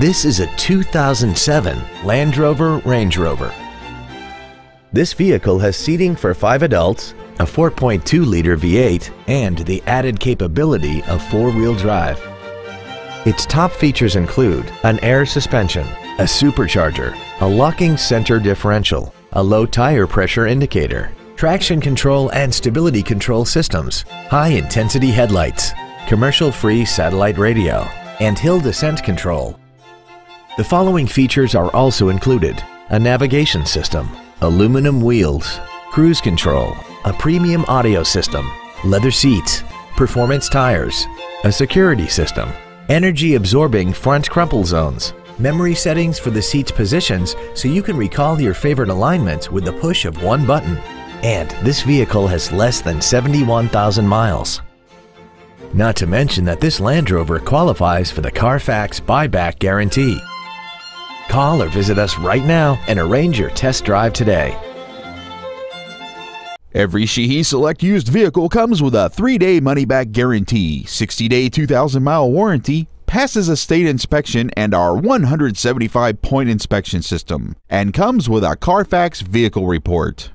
This is a 2007 Land Rover Range Rover. This vehicle has seating for 5 adults, a 4.2-liter V8, and the added capability of 4-wheel drive. Its top features include an air suspension, a supercharger, a locking center differential, a low tire pressure indicator, traction control and stability control systems, high-intensity headlights, commercial-free satellite radio, and hill descent control. The following features are also included: a navigation system, aluminum wheels, cruise control, a premium audio system, leather seats, performance tires, a security system, energy-absorbing front crumple zones, memory settings for the seat's positions so you can recall your favorite alignment with the push of one button. And this vehicle has less than 71,000 miles. Not to mention that this Land Rover qualifies for the Carfax buyback guarantee. Call or visit us right now and arrange your test drive today. Every Sheehy Select used vehicle comes with a 3-day money-back guarantee, 60-day 2,000-mile warranty, passes a state inspection and our 175-point inspection system, and comes with a Carfax vehicle report.